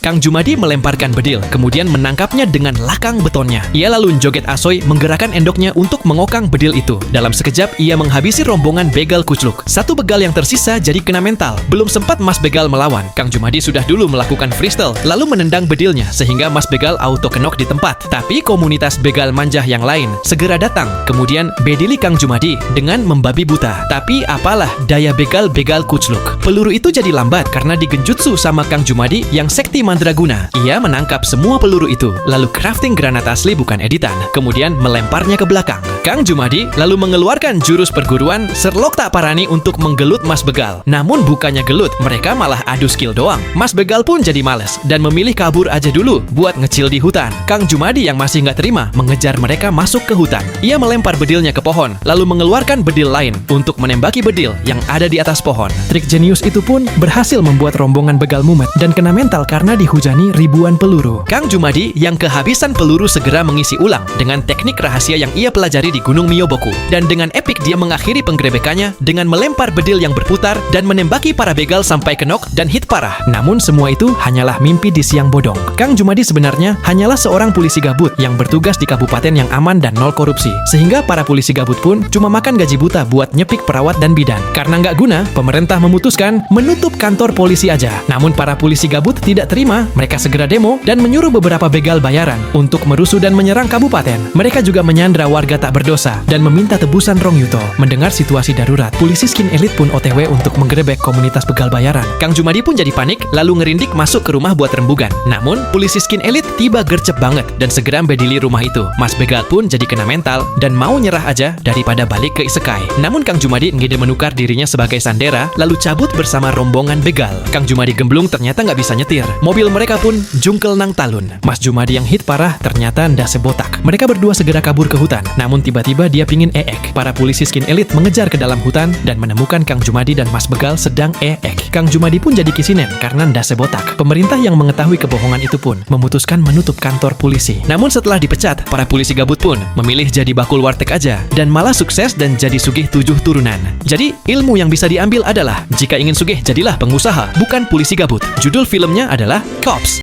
Kang Jumadi melemparkan bedil, kemudian menangkapnya dengan lakang betonnya. Ia lalu joget asoy menggerakkan endoknya untuk mengokang bedil itu. Dalam sekejap, ia menghabisi rombongan begal kucluk. Satu begal yang tersisa jadi kena mental. Belum sempat Mas Begal melawan, Kang Jumadi sudah dulu melakukan freestyle, lalu menendang bedilnya sehingga Mas Begal auto kenok di tempat. Tapi komunitas begal manjah yang lain segera datang. Kemudian bedili Kang Jumadi dengan membabi buta. Tapi apalah daya begal-begal kucluk. Peluru itu jadi lambat karena digenjutsu sama Kang Jumadi yang sekti mandraguna. Ia menangkap semua peluru itu, lalu crafting granat asli bukan editan, kemudian melemparnya ke belakang. Kang Jumadi lalu mengeluarkan jurus perguruan Serlok Tak Parani untuk menggelut Mas Begal. Namun bukannya gelut, mereka malah adu skill doang. Mas Begal pun jadi males dan memilih kabur aja dulu buat ngecil di hutan. Kang Jumadi yang masih nggak terima mengejar mereka masuk ke hutan. Ia melempar bedilnya ke pohon, lalu mengeluarkan bedil lain untuk menembaki bedil yang ada di atas pohon. Trik jenius itu pun berhasil membuat rombongan begal mumet dan kena mental karena dihujani ribuan peluru. Kang Jumadi yang kehabisan peluru segera mengisi ulang dengan teknik rahasia yang ia pelajari di Gunung Myoboku. Dan dengan epik dia mengakhiri penggerebekannya dengan melempar bedil yang berputar dan menembaki para begal sampai kenok dan hit parah. Namun semua itu hanyalah mimpi di siang bodong. Kang Jumadi sebenarnya hanyalah seorang polisi gabut yang bertugas di kabupaten yang aman dan nol korupsi. Sehingga para polisi gabut pun cuma makan gaji buta buat nyepik perawat dan bidan. Karena nggak guna, pemerintah memutuskan menutup kantor polisi aja. Namun para polisi gabut tidak terima, mereka segera demo dan menyuruh beberapa begal bayaran untuk merusuh dan menyerang kabupaten. Mereka juga menyandra warga tak berdosa dan meminta tebusan Rong Yuto. Mendengar situasi darurat, polisi skin elit pun OTW untuk menggerebek komunitas begal bayaran. Kang Jumadi pun jadi panik, lalu ngerindik masuk ke rumah buat rembugan. Namun, polisi skin elit tiba gercep banget dan segera bedili rumah itu. Mas Begal pun jadi kena mental dan mau nyerah aja daripada balik ke isekai. Namun Kang Jumadi ngide menukar dirinya sebagai sandera, lalu cabut bersama rombongan begal. Kang Jumadi gemblung ternyata nggak bisa nyetir. Mobil mereka pun jungkel nang talun. Mas Jumadi yang hit parah ternyata ndase botak. Mereka berdua segera kabur ke hutan. Namun tiba-tiba dia pingin eek. Para polisi skin elit mengejar ke dalam hutan dan menemukan Kang Jumadi dan Mas Begal sedang eek. Kang Jumadi pun jadi kisinen karena ndase botak. Pemerintah yang mengetahui kebohongan itu pun memutuskan menutup kantor polisi. Namun setelah dipecat, para polisi gabut pun memilih jadi bakul warteg aja dan malah sukses dan jadi sugih 7 turunan. Jadi ilmu yang bisa diambil adalah jika ingin sugih jadilah pengusaha, bukan polisi gabut. Judul filmnya adalah Cops.